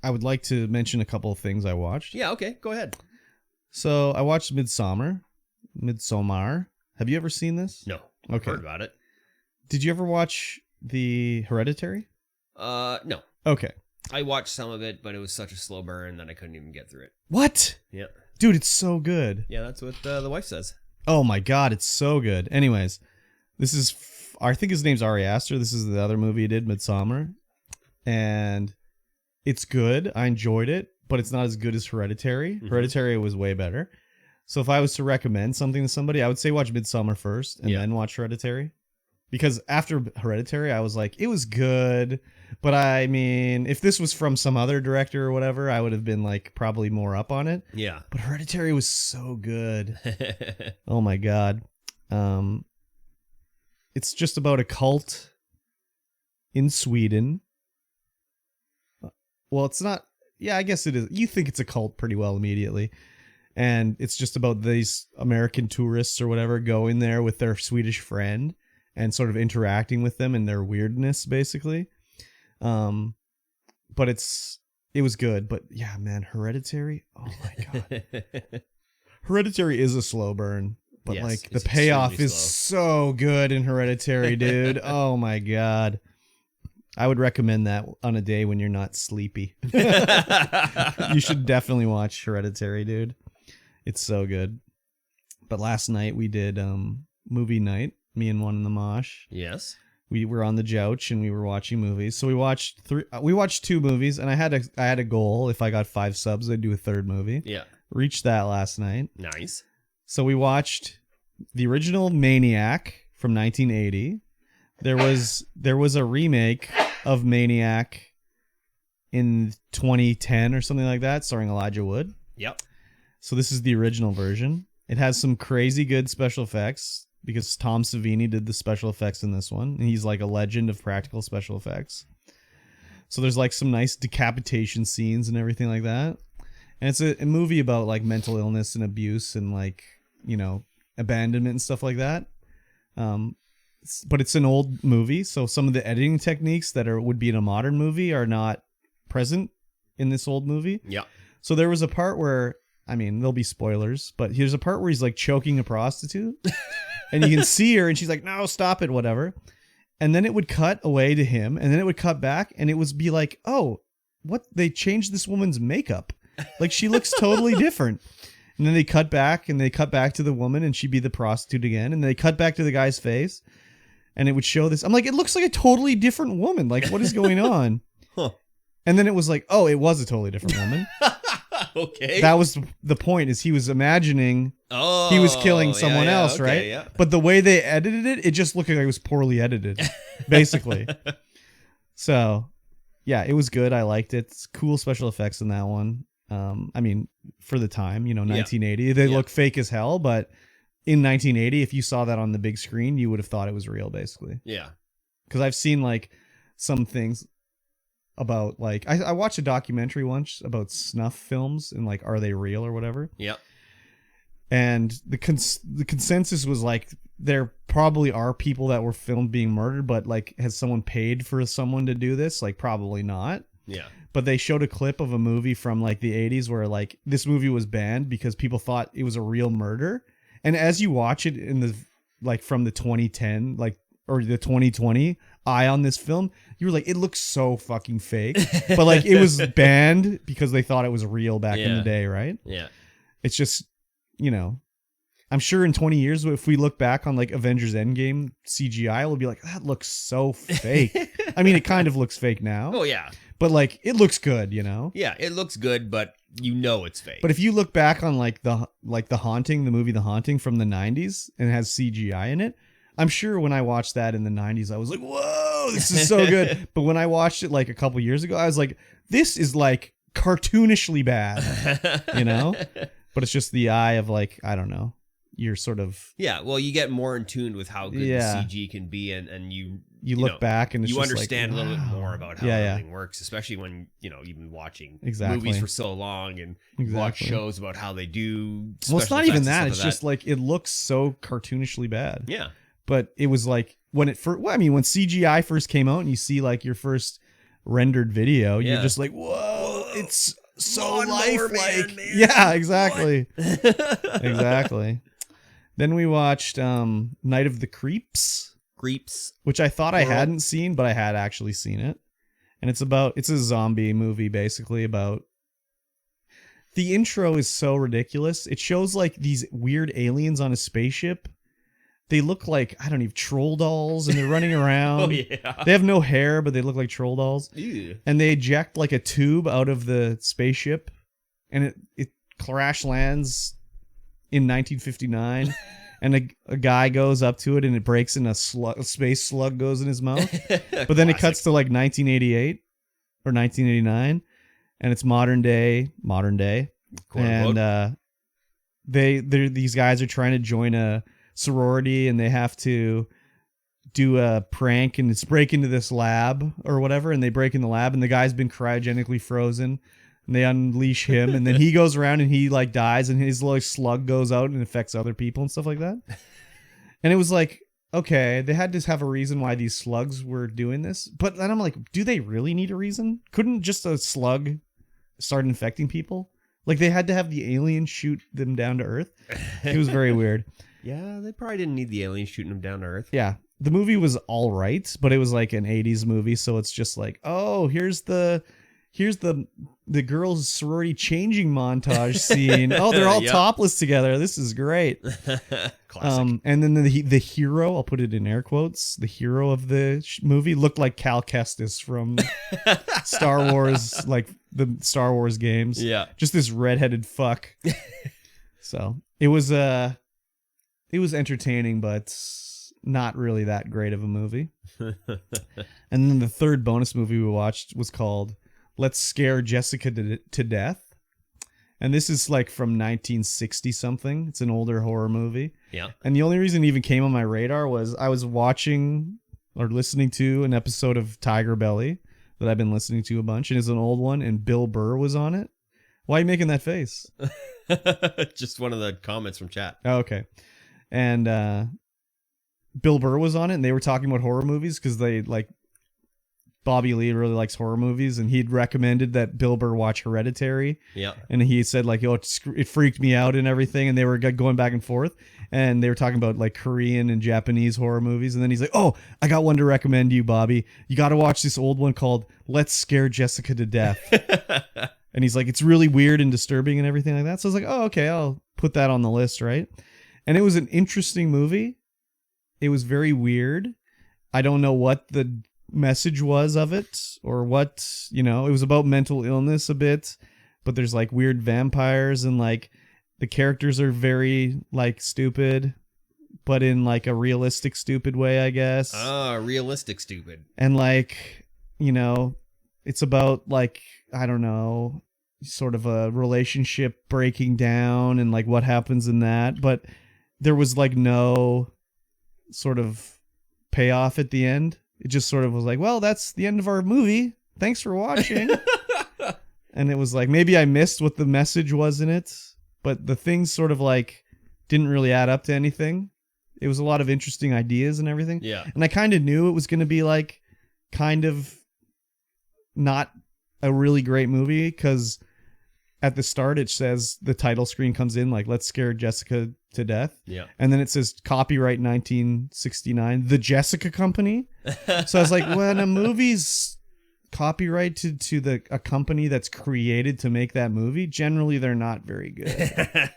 I would like to mention a couple of things I watched. Yeah, okay, go ahead. So I watched Midsommar. Have you ever seen this? No. Okay. Heard about it. Did you ever watch the Hereditary? No. Okay. I watched some of it, but it was such a slow burn that I couldn't even get through it. What? Yeah. Dude, it's so good. Yeah, that's what the wife says. Oh my god, it's so good. Anyways, this is I think his name's Ari Aster. This is the other movie he did, Midsommar. And it's good. I enjoyed it, but it's not as good as Hereditary. Mm-hmm. Hereditary was way better. So if I was to recommend something to somebody, I would say watch Midsommar first and then watch Hereditary. Because after Hereditary, I was like, it was good. But I mean, if this was from some other director or whatever, I would have been like probably more up on it. Yeah. But Hereditary was so good. Oh my god. It's just about a cult in Sweden. Well, it's not. Yeah, I guess it is. You think it's a cult pretty well immediately. And it's just about these American tourists or whatever going there with their Swedish friend and sort of interacting with them and their weirdness, basically. But it was good. But yeah, man, Hereditary. Oh my god. Hereditary is a slow burn. But Yes, like the it's payoff extremely is so good in Hereditary, dude. Oh my god. I would recommend that on a day when you're not sleepy. You should definitely watch Hereditary, dude. It's so good. But last night we did movie night, me and one in the mosh. Yes. We were on the couch and we were watching movies. So we watched two movies, and I had a goal. If I got 5 subs, I'd do a third movie. Yeah. Reached that last night. Nice. So we watched the original Maniac from 1980. There was a remake of Maniac in 2010 or something like that, starring Elijah Wood. Yep. So this is the original version. It has some crazy good special effects because Tom Savini did the special effects in this one, and he's like a legend of practical special effects. So there's like some nice decapitation scenes and everything like that. And it's a movie about like mental illness and abuse and like, you know, abandonment and stuff like that. But it's an old movie, so some of the editing techniques that would be in a modern movie are not present in this old movie. Yeah. So there was a part where, I mean, there'll be spoilers, but here's a part where he's like choking a prostitute and you can see her and she's like, no, stop it, whatever. And then it would cut away to him and then it would cut back and it would be like, oh, what? They changed this woman's makeup. Like she looks totally different. And then they cut back and they cut back to the woman and she'd be the prostitute again. And they cut back to the guy's face and it would show this. I'm like, it looks like a totally different woman. Like, what is going on? Huh. And then it was like, oh, it was a totally different woman. Okay. That was the point, is he was imagining he was killing someone else, okay, right? Yeah. But the way they edited it, it just looked like it was poorly edited, basically. So, yeah, it was good. I liked it. It's cool special effects in that one. I mean, for the time, you know, 1980, they look fake as hell, but in 1980, if you saw that on the big screen, you would have thought it was real, basically. Yeah. Because I've seen like some things about like I watched a documentary once about snuff films and like, are they real or whatever? Yeah. And the consensus was like, there probably are people that were filmed being murdered, but like, has someone paid for someone to do this? Like, probably not. Yeah. But they showed a clip of a movie from like the 80s where like this movie was banned because people thought it was a real murder. And as you watch it in the like from the 2010 like or the 2020 eye on this film, you were like, it looks so fucking fake. But like it was banned because they thought it was real back in the day, right? Yeah. It's just, you know, I'm sure in 20 years, if we look back on like Avengers Endgame CGI, we'll be like, that looks so fake. I mean, it kind of looks fake now. Oh, yeah. But like, it looks good, you know? Yeah, it looks good, but you know it's fake. But if you look back on like the Haunting, the movie The Haunting from the 90s, and it has CGI in it, I'm sure when I watched that in the 90s, I was like, whoa, this is so good. But when I watched it like a couple years ago, I was like, this is like cartoonishly bad, you know? But it's just the eye of like, I don't know. You're sort of... Yeah, well, you get more in tune with how good the CG can be, and you look back and it's you just understand like, a little bit more about how everything works, especially when, you know, you've been watching movies for so long and watch shows about how they do. Well, it's not even that. It's just like, it looks so cartoonishly bad. Yeah. But it was like, when CGI first came out and you see like your first rendered video, you're just like, whoa, it's so lifelike. Yeah, exactly. Exactly. Then we watched Night of the Creeps, which I thought I hadn't seen, but I had actually seen it. And it's a zombie movie, basically, about... The intro is so ridiculous. It shows like these weird aliens on a spaceship. They look like, I don't know, troll dolls, and they're running around. Oh, yeah. They have no hair, but they look like troll dolls. Ew. And they eject like a tube out of the spaceship, and it crash lands in 1959. And a guy goes up to it, and it breaks, and a space slug goes in his mouth. But then it cuts to like 1988 or 1989, and it's modern day, and these guys are trying to join a sorority, and they have to do a prank, and it's break into this lab or whatever, and they break in the lab, and the guy's been cryogenically frozen, and they unleash him, and then he goes around and he like dies, and his little slug goes out and affects other people and stuff like that. And it was like, okay, they had to have a reason why these slugs were doing this, but then I'm like, do they really need a reason? Couldn't just a slug start infecting people? Like, they had to have the alien shoot them down to Earth. It was very weird. Yeah, they probably didn't need the aliens shooting them down to Earth. Yeah. The movie was all right, but it was like an 80s movie, so it's just like, oh, here's the girls' sorority changing montage scene. Oh, they're all topless together. This is great. Classic. And then the hero, I'll put it in air quotes, the hero of the movie looked like Cal Kestis from Star Wars, like the Star Wars games. Yeah. Just this redheaded fuck. So it was entertaining, but not really that great of a movie. And then the third bonus movie we watched was called Let's Scare Jessica to Death. And this is like from 1960 something. It's an older horror movie. Yeah. And the only reason it even came on my radar was I was watching or listening to an episode of Tiger Belly that I've been listening to a bunch, and it's an old one, and Bill Burr was on it. Why are you making that face? Just one of the comments from chat. Oh, okay. And Bill Burr was on it, and they were talking about horror movies because they like Bobby Lee really likes horror movies, and he'd recommended that Bill Burr watch Hereditary. Yeah. And he said like, "Oh, it freaked me out and everything," and they were going back and forth, and they were talking about like Korean and Japanese horror movies, and then he's like, "Oh, I got one to recommend you, Bobby. You got to watch this old one called Let's Scare Jessica to Death." And he's like, "It's really weird and disturbing and everything like that." So I was like, "Oh, okay, I'll put that on the list, right?" And it was an interesting movie. It was very weird. I don't know what the message was of it or what, it was about mental illness a bit, but there's like weird vampires, and like the characters are very like stupid, but in like a realistic stupid way, I guess. Realistic stupid. And like, it's about like, I don't know, sort of a relationship breaking down and like what happens in that, but there was like no sort of payoff at the end. It just sort of was like, well, that's the end of our movie. Thanks for watching. And it was like, maybe I missed what the message was in it, but the things sort of like didn't really add up to anything. It was a lot of interesting ideas and everything. Yeah. And I kind of knew it was going to be like kind of not a really great movie, because at the start it says, the title screen comes in like, Let's Scare Jessica to Death. Yeah. And then it says copyright 1969, The Jessica Company. So I was like, when a movie's copyrighted to a company that's created to make that movie, generally they're not very good.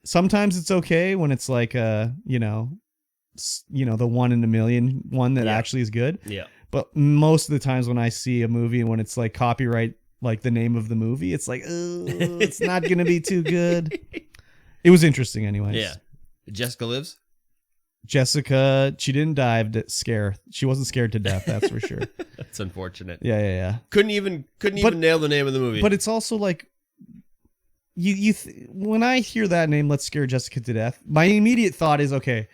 Sometimes it's okay when it's like the 1 in a million one that actually is good. Yeah. But most of the times when I see a movie when it's like copyright, like the name of the movie, it's like, it's not going to be too good. It was interesting anyways. Yeah. Jessica lives? Jessica, she didn't die of scare. She wasn't scared to death, that's for sure. That's unfortunate. Yeah. Couldn't even nail the name of the movie. But it's also like, when I hear that name, Let's Scare Jessica to Death, my immediate thought is, okay,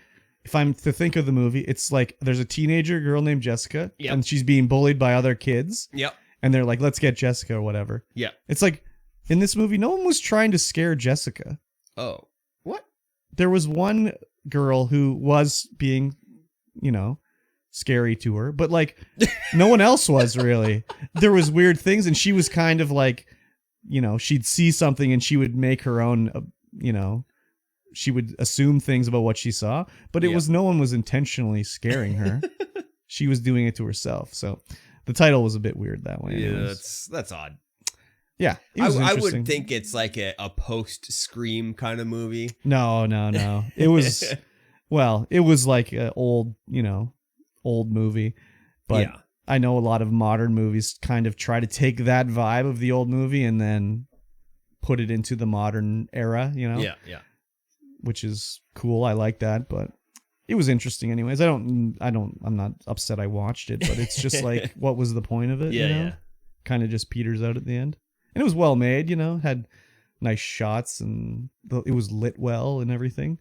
if I'm to think of the movie, it's like there's a teenager girl named Jessica, and she's being bullied by other kids. Yep. And they're like, let's get Jessica or whatever. Yeah. It's like, in this movie, no one was trying to scare Jessica. Oh. What? There was one girl who was being, scary to her, but like no one else was really. There was weird things, and she was kind of like, she'd see something and she would make her own, she would assume things about what she saw, but no one was intentionally scaring her. She was doing it to herself. So the title was a bit weird that way. Yeah, that's odd. Yeah, I would think it's like a post Scream kind of movie. No. It was, it was like an old movie, but I know a lot of modern movies kind of try to take that vibe of the old movie and then put it into the modern era, Yeah. Which is cool. I like that, but it was interesting anyways. I'm not upset I watched it, but it's just like, what was the point of it? Yeah. Kind of just peters out at the end. And it was well made, had nice shots and it was lit well and everything.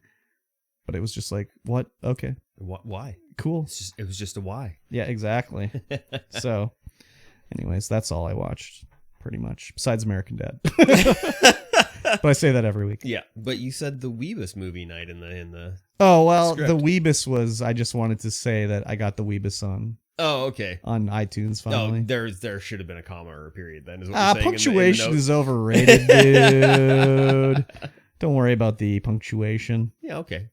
But it was just like, what? Okay. Why? Cool. It was just a why. Yeah, exactly. So, anyways, that's all I watched, pretty much, besides American Dad. But I say that every week. Yeah, but you said the Weebus movie night in the. Oh well, script. The Weebus was. I just wanted to say that I got the Weebus on. Oh, okay. On iTunes finally. No, there should have been a comma or a period then. Is what you're saying punctuation in the is overrated, dude. Don't worry about the punctuation. Yeah, okay.